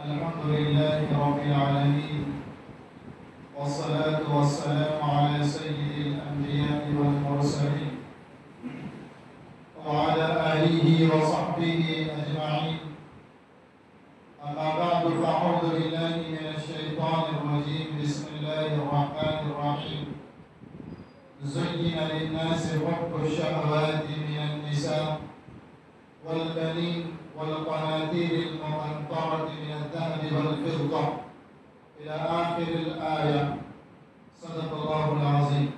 الحمد لله رب العالمين، والصلاة والسلام على سيد الأنبياء والمرسلين وعلى آله وصحبه أجمعين. أما بعد، فأعوذ بالله من الشيطان الرجيم. بسم الله الرحمن الرحيم. زين للناس حب الشهوات من النساء والبنين والقناطير المقنطرة من الذهب والفضة إلى آخر الآية. صدق الله العظيم.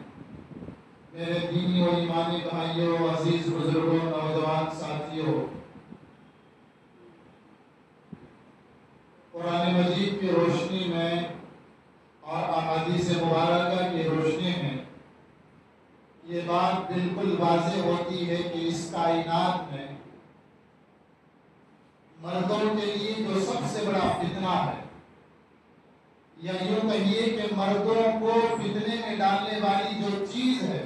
میرے دینی و ایمانی بھائیوں، عزیز بزرگوں، نوجوان ساتھیوں، قرآن مجید کی روشنی میں اور احادیث مبارکہ کی روشنی میں یہ بات بالکل واضح ہوتی ہے کہ اس کائنات میں مردوں کے لیے جو سب سے بڑا فتنہ ہے، یا یوں کہیے کہ مردوں کو فتنے میں ڈالنے والی جو چیز ہے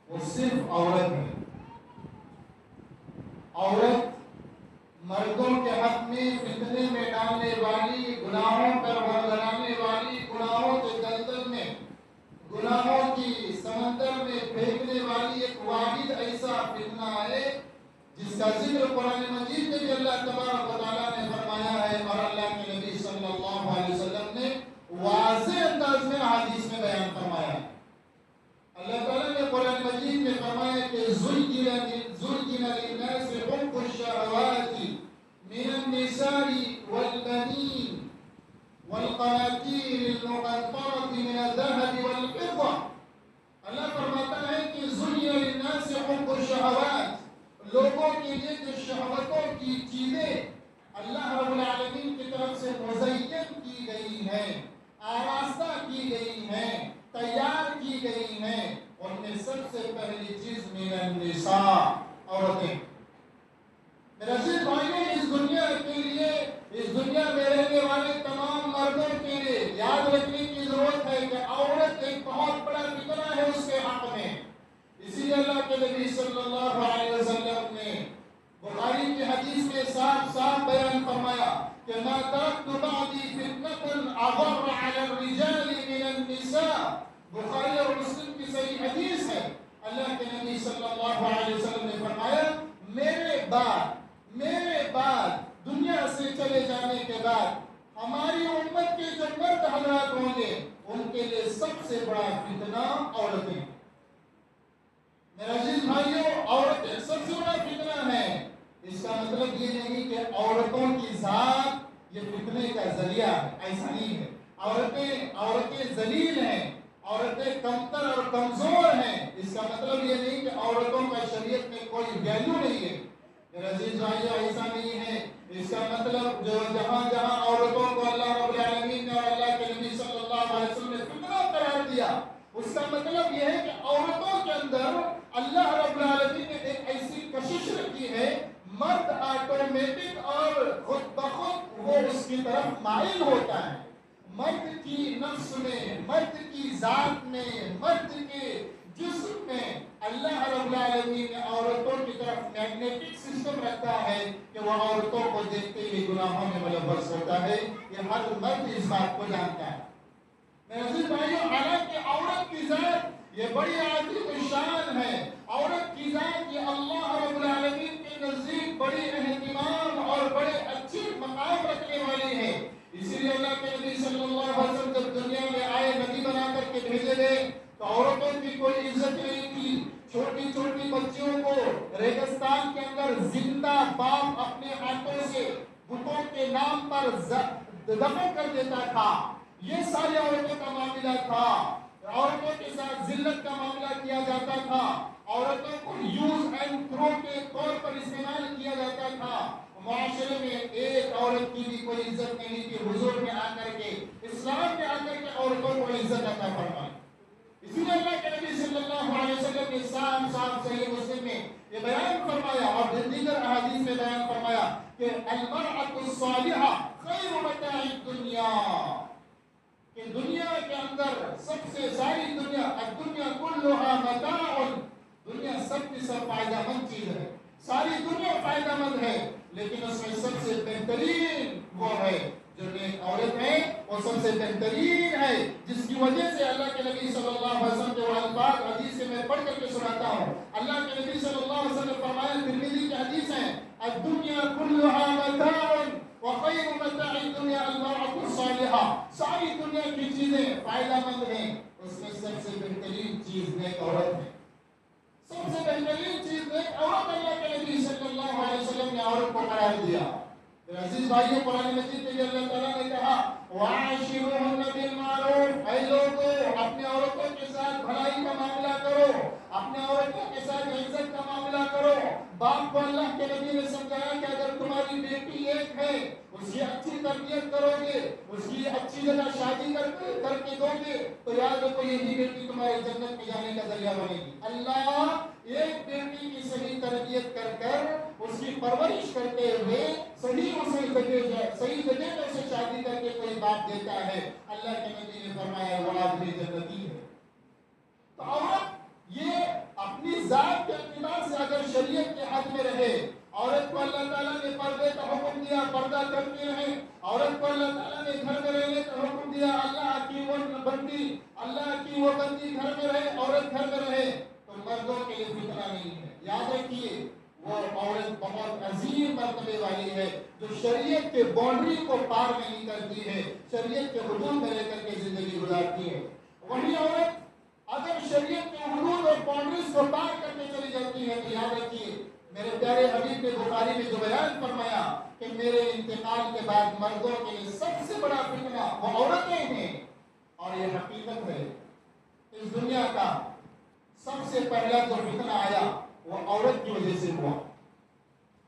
وہ صرف عورت ہے. عورت مردوں کے حق میں فتنے میں ڈالنے والی، گناہوں پر ورگلانے والی، گناہوں کے دلدل میں، گناہوں کی سمندر میں پھینکنے والی ایک واحد ایسا فتنہ ہے جس کا ذکر قرآن مجید میں بھی اللہ تبارک و تعالیٰ نے فرمایا ہے، اور اللہ کے نبی صلی اللہ علیہ وسلم نے واضح انداز میں حدیث میں بیان فرمایا ہے. اللہ تعالیٰ نے قرآن مجید میں فرمایا کہ زُيِّنَ لِلنَّاسِ حُبُّ الشَّهَوَاتِ مِنَ النِّسَاءِ وَالْبَنِينَ وَالْقَنَاطِيرِ الْمُقَنطَرَةِ مِنَ الذَّهَبِ وَالْفِضَّةِ. اللہ فرماتا ہے کہ زُيِّنَ لِلنَّاسِ حُبُّ الشَّهَوَاتِ، لوگوں کے لیے جو شہوتوں کی چیزیں اللہ رب العالمین کی طرف سے مزین کی گئی ہیں، آراستہ کی گئی ہیں، تیار کی گئی ہیں، ان میں سب سے پہلی چیز من النساء، عورتیں. میرے عزیز بھائیوں، اس دنیا کے لیے، اس دنیا میں رہنے والے تمام مردوں کے لیے یاد رکھنے کی ضرورت ہے کہ عورت ایک بہت بڑا فتنہ ہے اس کے حق میں. اسی لیے اللہ کے نبی صلی اللہ علیہ وسلم نے بخاری کی حدیث میں صاف صاف بیان فرمایا کہ ما ترکت بعدی فتنة اضر علی الرجال من النساء. بخاری اور مسلم کی صحیح حدیث ہے. اللہ کے نبی صلی اللہ علیہ وسلم نے فرمایا میرے بعد دنیا سے چلے جانے کے بعد ہماری امت کے جو مرد حضرات ہوں گے ان کے لیے سب سے بڑا فتنہ عورتیں. میرے عزیز بھائیوں، عورتیں سب سے بڑا فتنہ ہے. اس کا مطلب یہ نہیں کہ عورتوں کی ذات یہ فتنے کا ذریعہ ہے، ایسا نہیں ہے. عورتیں ذلیل ہیں، عورتیں کمتر اور کمزور ہیں. اس کا مطلب یہ نہیں کہ عورتوں کا شریعت میں کوئی ویلیو نہیں ہے. میرے عزیز بھائیوں، ایسا نہیں ہے. اس کا مطلب جو جہاں جہاں عورتوں کو اللہ رب العالمین نے اور اللہ کے نبی صلی اللہ علیہ وسلم نے فتنہ قرار دیا، اس کا مطلب یہ ہے کہ عورتوں کے اندر اللہ رب العالمین نے ایک ایسی کشش رکھی ہے، مرد آٹومیٹک اور خود بخود وہ اس کی طرف مائل ہوتا ہے. مرد کی نفس میں، مرد کی ذات میں، مرد کے جسم میں اللہ رب العالمین نے عورتوں کی طرف میگنیٹک سسٹم رکھا ہے کہ وہ عورتوں کو دیکھتے ہی گناہوں میں ملوث ہوتا ہے. یہ ہر مرد اس بات کو جانتا ہے. میرے عزیز بھائیوں، حالانکہ عورت کی ذات یہ بڑی عظیم شان ہے. عورت کی ذات یہ اللہ رب العالمین کے نزدیک بڑی اہتمام اور بڑے اچھی مقام رکھنے والی ہے. اسی لیے اللہ کے نبی صلی اللہ علیہ وسلم جب دنیا میں آئے، نبی بنا کر کے بھیجے گئے، تو عورتوں کی کوئی عزت نہیں تھی. چھوٹی چھوٹی بچیوں کو ریگستان کے اندر زندہ باپ اپنے ہاتھوں سے بتوں کے نام پر دفن کر دیتا تھا. یہ ساری عورتوں کا معاملہ تھا. عورتوں کے ساتھ ذلت کا معاملہ کیا جاتا تھا. عورتوں کو یوز اینڈ تھرو کے طور پر استعمال کیا جاتا تھا. معاشرے میں ایک عورت کی بھی کوئی عزت نہیں تھی. حضور نے آ کر کے، اسلام نے آ کر کے عورتوں کو عزت عطا فرمائی. اسی لیے اللہ کے نبی صلی اللہ علیہ وسلم نے صاف صاف صحیح مسلم میں یہ بیان فرمایا اور دیگر احادیث میں بیان فرمایا کہ المرأة الصالحة خیر متاع الدنیا، کہ دنیا کے اندر سب سے ساری دنیا، الدنیا کلها متاع، دنیا سب کی سب فائدہ مند چیز ہے. ساری دنیا فائدہ مند ہے، لیکن اس میں سب سے بہترین وہ ہے سب سے بہترین ہے، جس کی وجہ سے اللہ کے نبی صلی اللہ علیہ وسلم کے الفاظ حدیث سے میں پڑھ کر کے سناتا ہوں۔ اللہ کے نبی صلی اللہ علیہ وسلم نے فرمایا، ترمذی کی حدیث ہے، الدنیا کلھا متاع وخیر متاع الدنیا المرأة الصالحہ، ساری دنیا کی چیزیں فائدہ مند ہیں، اس میں سب سے بہترین چیز نیک عورت ہے۔ سب سے بہترین چیز نیک عورت اللہ کے نبی صلی اللہ علیہ وسلم نے عورت کو قرار دیا۔ عزیز بھائیوں، قرآن مجید میں اللہ تعالیٰ نے کہا وَعَاشِرُوهُنَّ بِالْمَعْرُوفِ، اے لوگوں اپنے عورتوں کے ساتھ بھلائی کا معاملہ کرو، اپنے عورتوں کے ساتھ عزت کا معاملہ کرو۔ باپ کو اللہ کے نبی نے سمجھایا کہ اگر تمہاری بیٹی ایک ہے، اس کی اچھی تربیت کرو گے، اس کی اچھی جگہ شادی کر کے دو گے، تو یاد رکھو یہی بیٹی تمہارے جنت میں جانے کا ذریعہ بنے گی۔ اللہ ایک بیٹی کی صحیح تربیت کر اس کی پرورش کرتے ہوئے صحیح جگہ پر اسے شادی کر کے کوئی باپ دیتا ہے، اللہ کے نبی نے فرمایا وہ آدمی جنتی ہے۔ تو عورت یہ اپنی ذات کے اعتبار سے اگر شریعت کے حد میں رہے، عورت کو اللہ تعالیٰ نے پردے کا حکم دیا، پردہ کرتے رہے، عورت کو اللہ تعالیٰ نے گھر میں رہنے کا حکم دیا، اللہ کی وہ بندی گھر میں رہے، عورت گھر میں رہے، تو مردوں کے لیے فتنہ نہیں ہے۔ یاد رکھیے وہ عورت بہت عظیم مرتبے والی ہے جو شریعت کے باؤنڈری کو پار نہیں کرتی ہے، شریعت کے حدود میں رہ کر کے زندگی گزارتی ہے۔ وہی عورت اگر شریعت کے حدود اور باؤنڈریز کو پار کرنے چلی جاتی ہے تو یاد رکھیے میرے پیارے حبیب نے بخاری میں جو بیان فرمایا کہ میرے انتقال کے بعد مردوں کے لیے سب سے بڑا فتنہ وہ عورتیں ہیں، اور یہ حقیقت ہے۔ اس دنیا کا سب سے پہلا جو فتنہ آیا وہ عورت کی وجہ سے ہوا۔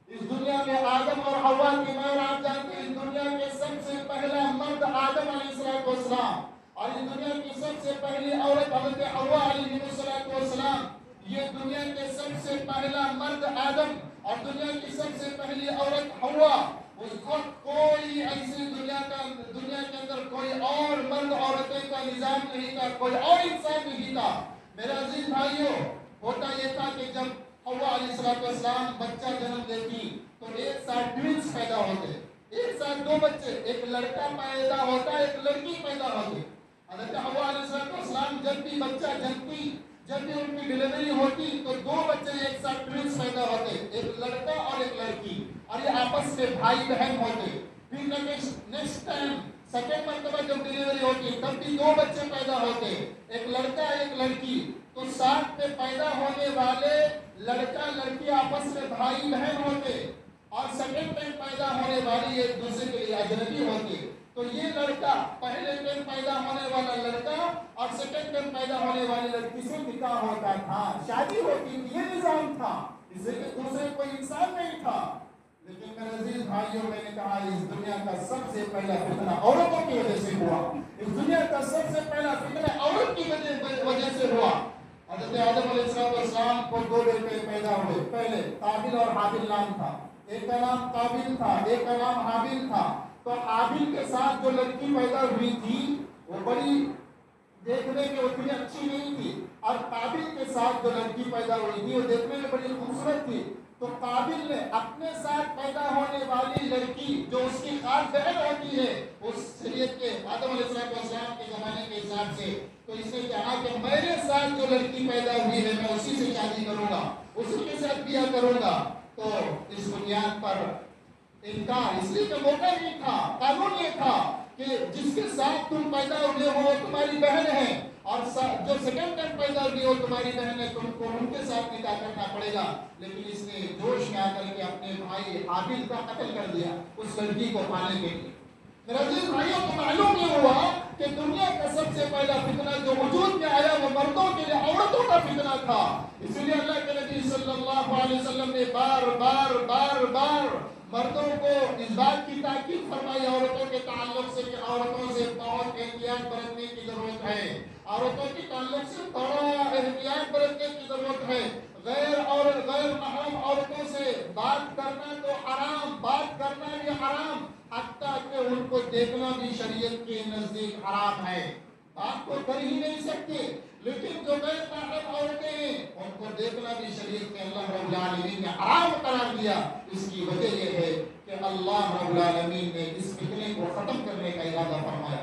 اس دنیا میں آدم اور حوا کی ماں، آپ جانتے ہیں اس دنیا کے سب سے پہلا مرد آدم علیہ السلام، اور اس دنیا کی سب سے پہلی عورت حضرت حوا علیہ السلام۔ یہ دنیا کے سب سے پہلا مرد آدم اور دنیا کی سب سے پہلی عورت حوا۔ اس وقت کوئی ایسی دنیا کے اندر کوئی اور مرد عورتیں کا نظام نہیں تھا، کوئی اور انسان نہیں تھا۔ میرے عزیز بھائیوں، ہوتا یہ تھا کہ جب حوا علیہ السلام بچہ جنم دیتی تو ایک ساتھ ٹوینز پیدا ہوتے، ایک ساتھ دو بچے، ایک لڑکا پیدا ہوتا ایک لڑکی پیدا ہوتی۔ حضرت حوا علیہ السلام جب بھی بچہ جنتی، جب بھی ان کی ڈیلیوری ہوتی تو دو بچے ایک ساتھ ٹوینز پیدا ہوتے، ایک لڑکا اور ایک لڑکی، اور یہ آپس میں بھائی بہن ہوتے۔ پھر نیکسٹ ٹائم سیکنڈ مرتبہ جب ڈیلیوری ہوتی تب بھی دو بچے پیدا ہوتے، ایک لڑکا ایک لڑکی۔ تو ساتھ میں پیدا ہونے والے لڑکا لڑکی آپس میں بھائی بہن ہوتے، اور سیکنڈ ٹائم پیدا ہونے والی ایک دوسرے کے لیے اجنبی ہوتے۔ تو یہ لڑکا پہلے ٹائم پیدا ہونے والا لڑکا اور سیکنڈ ٹائم پیدا ہونے والی لڑکی سے نکاح ہوتا تھا، شادی ہوتی تھی، یہ نظام تھا، اس سے دوسرے کوئی انسان نہیں تھا۔ لیکن میرے عزیز بھائیوں، میں نے کہا اس دنیا کا سب سے پہلا فتنہ عورتوں کی وجہ سے ہوا۔ اس دنیا کا سب سے پہلا فتنہ عورت کی وجہ سے ہوا۔ حضرت آدم علیہ السلام کو دو بیٹے پیدا ہوئے، پہلے قابل اور حابل نام تھا، ایک کا نام قابل تھا، ایک کا نام حابل تھا۔ تو حابل کے ساتھ جو لڑکی پیدا ہوئی تھی وہ بڑی دیکھنے میں اتنی اچھی نہیں تھی، اور قابل کے ساتھ جو لڑکی پیدا ہوئی تھی وہ دیکھنے میں بڑی خوبصورت تھی۔ تو قابل نے اپنے ساتھ پیدا ہونے والی لڑکی جو اس کی خاص بہن ہوتی ہے اس شریعت کے آدم علیہ السلام کے زمانے کے حساب سے، تو اس نے کہا کہ میرے ساتھ جو لڑکی پیدا ہوئی ہے میں اسی سے شادی کروں گا، اسی کے ساتھ بیاہ کروں گا۔ تو اس بنیاد پر انکار، اس لیے کہ موقع نہیں تھا، قانون یہ تھا کہ جس کے ساتھ تم پیدا ہوئے ہو تمہاری بہن ہے، اور جو سیکنڈ ٹائم پیدا ہوئی ہو تمہاری بہن ہے، تم کو ان کے ساتھ نکاح کرنا پڑے گا۔ لیکن اس نے جوش میں آ کر کے اپنے بھائی حابل کا قتل کر دیا اس لڑکی کو پانے کے لیے۔ میرے عزیز بھائیوں کو معلوم یہ ہوا کہ دنیا کا سب سے پہلا فتنہ جو وجود میں آیا وہ مردوں کے لیے عورتوں کا فتنہ تھا۔ اس لیے اللہ کے نبی صلی اللہ علیہ وسلم نے بار بار مردوں کو اس بات کی تاکید فرمائی عورتوں کے تعلق سے کہ عورتوں سے بہت احتیاط برتنے کی ضرورت ہے، عورتوں کے تعلق سے بڑا احتیاط برتنے کی ضرورت ہے۔ غیر محرم عورتوں سے بات کرنا تو حرام، بات کرنا بھی حرام، حتیٰ کہ ان کو دیکھنا بھی شریعت کے نزدیک حرام ہے۔ بات تو کر ہی نہیں سکتے، لیکن جو غیر محرم عورتیں ہیں ان کو دیکھنا بھی شریعت کے اللہ رب العالمین نے حرام قرار دیا۔ اس کی وجہ یہ ہے کہ اللہ رب العالمین نے اس فتنے کو ختم کرنے کا ارادہ فرمایا۔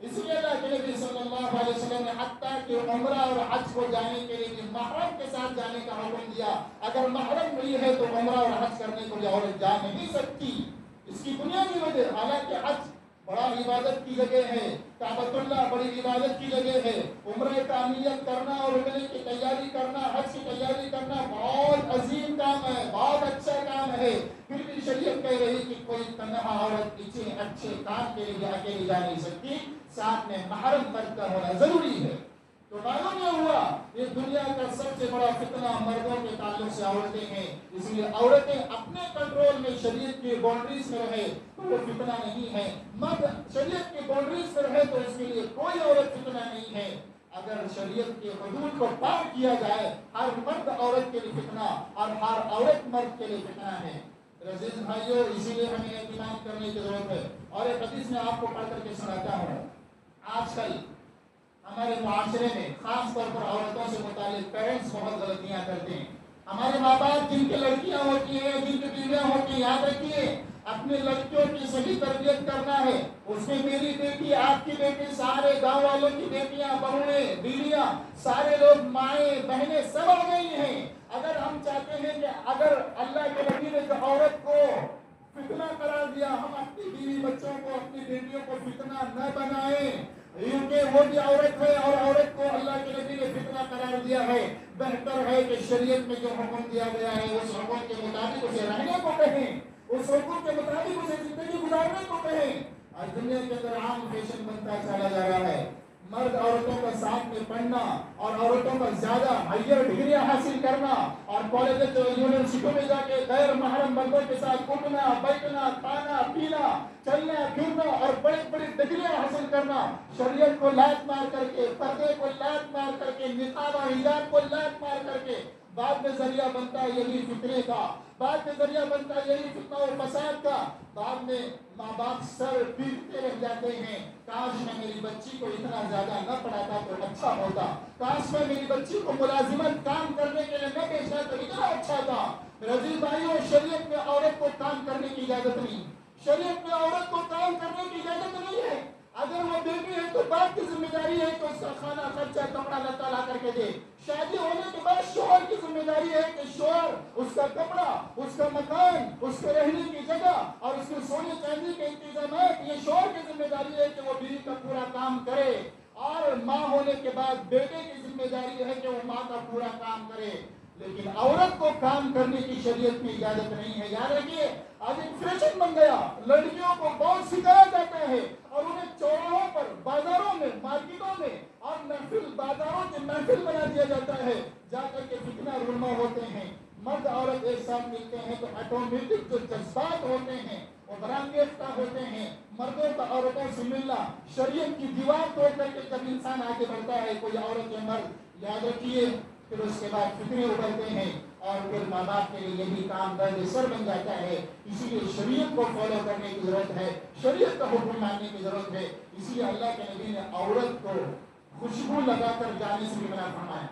اس لیے اللہ کے نبی صلی اللہ علیہ وسلم نے حتیٰ کہ عمرہ اور حج کو جانے کے لیے بھی محرم کے ساتھ جانے کا حکم دیا. اگر محرم نہیں ہے تو عمرہ اور حج کرنے کو عورت جا نہیں سکتی. اس کی بنیادی وجہ، حالانکہ حج بڑا عبادت کی جگہ ہے، کعبۃ اللہ بڑی عبادت کی جگہ ہے، عمرہ کا نیت کرنا اور عمرے کی تیاری کرنا، حج کی تیاری کرنا بہت عظیم کام ہے، بہت اچھا کام ہے. پھر بھی شریعت کہہ رہی کہ کوئی تنہا عورت کسی اچھے کام کے لیے اکیلی جا نہیں سکتی، ساتھ میں محرم مرد کا ہونا ضروری ہے. تو معلوم یہ ہوا یہ دنیا کا سب سے بڑا فتنہ مردوں کے تعلق سے عورتیں ہیں. اس لیے عورتیں اپنے کنٹرول میں شریعت کی باؤنڈریز میں رہے تو وہ فتنہ نہیں ہے. مرد شریعت کی باؤنڈریز میں رہے تو اس کے لیے کوئی عورت فتنہ نہیں ہے. اگر شریعت کے حدود کو پار کیا جائے ہر مرد عورت کے لیے فتنہ اور ہر عورت مرد کے لیے فتنہ ہے. عزیز بھائیو، اسی لیے ہمیں اہتمام کرنے کی ضرورت ہے. اور ایک حدیث میں آپ کو پڑھ کر کے سناتا ہوں. آج کل ہمارے معاشرے میں خاص طور پر عورتوں سے متعلق پیرنٹس بہت غلطیاں کرتے ہیں. ہمارے ماں باپ جن کی لڑکیاں ہوتی ہیں، جن کی بیویاں ہوتی ہیں، یاد رکھیے اپنی لڑکیوں کی صحیح تربیت کرنا ہے. اس میں میری بیٹی، آپ کی بیٹی، سارے گاؤں والوں کی بیٹیاں، بہویں، بیویاں، سارے لوگ، مائیں بہنیں سب آ گئی ہیں. اگر ہم چاہتے ہیں کہ اگر اللہ کے نبی نے جو عورت کو فتنہ قرار دیا، ہم اپنی بیوی بچوں کو، اپنی بیٹیوں کو فتنہ نہ بنائیں، کیونکہ وہ بھی عورت ہے اور عورت کو اللہ کے نبی نے فتنہ قرار دیا ہے. بہتر ہے کہ شریعت میں جو حکم دیا گیا ہے اس حکم کے مطابق اسے رہنے کو کہیں، اس حکم کے مطابق اسے زندگی گزارنے کو کہیں. آج دنیا کے اندر عام فیشن بنتا چلا جا رہا ہے. مرد عورتوں کا ساتھ میں پڑھنا اور عورتوں کا زیادہ ہائر ڈگریاں حاصل کرنا اور کالج یونیورسٹیوں میں جا کے غیر محرم مردوں کے ساتھ اٹھنا بیٹھنا، کھانا پینا، چلنا پھرنا اور بڑی بڑی ڈگریاں حاصل کرنا، شریعت کو لات مار کر کے، پردے کو لات مار کر کے، نقاب اور حجاب کو لات مار کر کے بعد میں ذریعہ بنتا ہے یہی فتنے کا، بعد میں ذریعہ بنتا ہے یہی فتنہ و فساد کا. بعد میں ماں باپ سر پیٹتے رہ جاتے ہیں. کاش میں میری بچی کو اتنا زیادہ نہ پڑھاتا تو اچھا ہوتا، کاش میں میری بچی کو ملازمت کام کرنے کے لیے نہ بھیجتا تو اتنا اچھا تھا. عزیز بھائیو، شریعت میں عورت کو کام کرنے کی اجازت نہیں. شریعت میں عورت کو کام کرنے کی اجازت نہیں ہے. اگر وہ بیٹی ہے تو باپ کی ذمہ داری ہے کہ اس کا کھانا خرچہ کپڑا لتا لا کر کے دے. شادی ہونے کے بعد شوہر کی ذمہ داری ہے کہ شوہر اس کا کپڑا، اس کا مکان، اس کے رہنے کی جگہ اور اس کے سونے چاندی کے انتظامات، یہ شوہر کی ذمہ داری ہے کہ وہ بیوی کا پورا کام کرے. اور ماں ہونے کے بعد بیٹے کی ذمہ داری ہے کہ وہ ماں کا پورا کام کرے. لیکن عورت کو کام کرنے کی شریعت میں اجازت نہیں ہے. یاد رکھیے آج ایک فیشن بن گیا، لڑکیوں کو بہت سکھایا جاتا ہے اور انہیں چوراہوں پر، بازاروں میں، مارکیٹوں میں اور محفل، بازاروں کے محفل بنا دیا جاتا ہے. جا کر کے فتنہ رونما ہوتے ہیں. مرد عورت ایک ساتھ ملتے ہیں تو آٹومیٹک جو جذبات ہوتے ہیں وہ برانگیختہ ہوتے ہیں. مردوں کا عورتوں سے ملنا، شریعت کی دیوار توڑ کر کے جب انسان آگے بڑھتا ہے، کوئی عورت یا مرد، یاد رکھیے پھر اس کے بعد فتنے ابھرتے ہیں اور پھر ماں باپ کے لیے یہی کام درد سر بن جاتا ہے. اسی لیے شریعت کو فالو کرنے کی ضرورت ہے، شریعت کا حکم ماننے کی ضرورت ہے. اسی لیے اللہ کے نبی نے عورت کو خوشبو لگا کر جانے سے بھی منع فرمایا.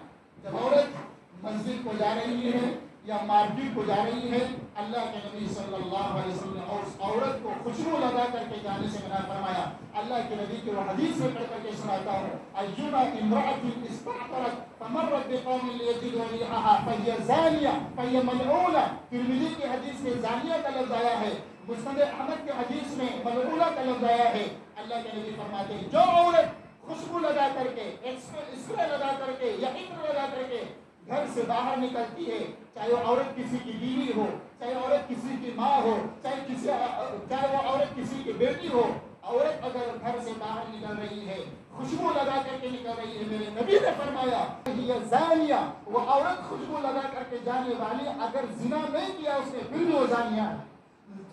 جب عورت مسجد کو جا رہی ہے یا مارکیٹ کو جا رہی ہے، اللہ کے نبی صلی اللہ علیہ وسلم نے اس عورت کو خوشبو لگا کر کے جانے سے منع فرمایا. اللہ کے نبی کی وہ حدیث میں پڑھ کر کے سناتا ہوں. ایما امرأة استعطرت فمرت بقوم ليجدوا ريحها فهي زانية فهي ملعونة. ترمذی کی حدیث میں زانیہ کا لفظ آیا ہے، مسند احمد کی حدیث میں ملعونہ کا لفظ آیا ہے. اللہ کے نبی فرماتے ہیں جو عورت خوشبو لگا کر کے، اسپرے لگا کر کے یا عطر لگا کر کے گھر سے باہر نکلتی ہے، چاہے وہ عورت کسی کی بیوی ہو، چاہے عورت کسی کی ماں ہو، چاہے وہ عورت کسی کی بیٹی ہو، عورت اگر گھر سے باہر نکل رہی ہے، خوشبو لگا کر کے نکل رہی ہے، میرے نبی نے فرمایا یہ زانیہ، وہ عورت خوشبو لگا کر کے جانے والی اگر زنا نہیں کیا اس نے پھر بھی وہ زانیہ ہے.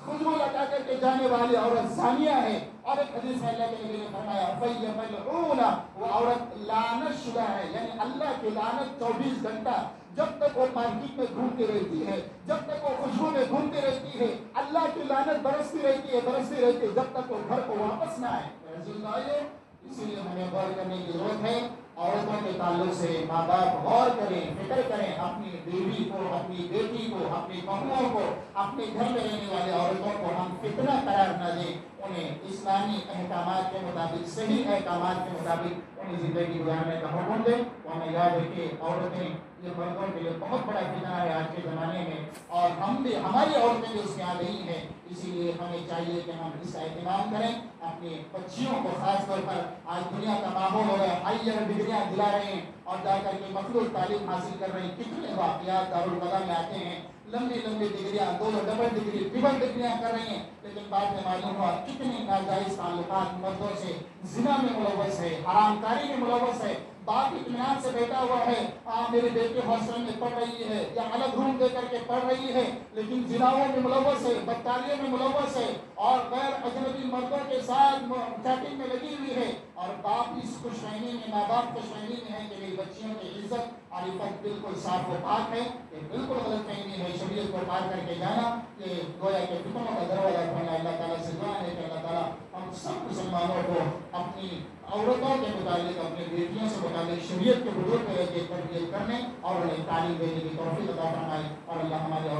خوشبو لگا کر کے جانے والی عورت زانیہ ہے. اور ایک حدیث میں اللہ کے نبی نے فرمایا فَيَّ مَلْعُونَ، وہ عورت لعنت شدہ ہے، یعنی اللہ کی لعنت 24 گھنٹہ جب تک وہ مارکیٹ میں گھومتی رہتی ہے، جب تک وہ خوشبو میں گھومتی رہتی ہے، اللہ کی لعنت برستی رہتی ہے جب تک وہ گھر کو واپس نہ آئے. اسی لیے ہمیں غور کرنے کی ضرورت ہے. عورتوں کے تعلق سے ماں باپ غور کریں، فکر کریں، اپنی بیوی کو، اپنی بیٹی کو، اپنی بہوؤں کو، اپنے گھر میں رہنے والے عورتوں کو ہم فتنہ قرار نہ دیں. انہیں اسلامی احکامات کے مطابق صحیح احکامات کے مطابق انہیں زندگی گزارنے کا حکم دیں. اور ہمیں یاد ہے کہ عورتیں یہ مردوں کے لیے بہت بڑا فتنہ ہے آج کے زمانے میں, اور ہماری عورتیں بھی اس میں آ گئی ہیں. اسی لیے ہمیں چاہیے کہ ہم اس کا اہتمام کریں. اپنی بچیوں کو خاص طور پر, آج دنیا کا ماحول ہو رہا ہے, ہائیر ڈگریاں دلا رہے ہیں اور جا کر کے مخلوط تعلیم حاصل کر رہے ہیں. کتنے واقعات دارالقضا میں آتے ہیں, لمبی لمبی ڈگریاں, 2 ڈبل ڈگری ٹرپل ڈگریاں کر رہی ہیں, لیکن بعد میں معلوم ہوا کتنے ناجائز تعلقات مردوں سے, زنا میں ملوث ہے, حرام کاری میں ملوث ہے. باپ اطمینان سے بیٹھا ہوا ہے, میری بیٹی ہاسٹل میں پڑھ رہی ہے یا الگ روم دے کر کے پڑھ رہی ہے, لیکن زناؤں میں ملوث ہے, بدکاریوں میں ملوث ہے اور غیر اجنبی مردوں کے ساتھ چیٹنگ میں لگی ہوئی ہے. اور باپ اس خوش فہمی میں, ماں باپ خوش فہمی میں ہے کہ میری بچیوں کی عزت اور عفت بالکل صاف و پاک ہے. یہ بالکل غلط فہمی ہے. شریعت کو پار کر کے جانا کہ گویا کے فتنوں کا دروازہ کھولنا. اللہ تعالیٰ سے دعا ہے کہ اللہ تعالیٰ ہم سب مسلمانوں کو اپنی عورتوں کے متعلق, اپنی بیٹیوں سے متعلق شریعت کے حدود میں رہ کے تربیت کرنے اور انہیں تعلیم دینے کی توفیق عطا فرمائے. اور اللہ ہمارے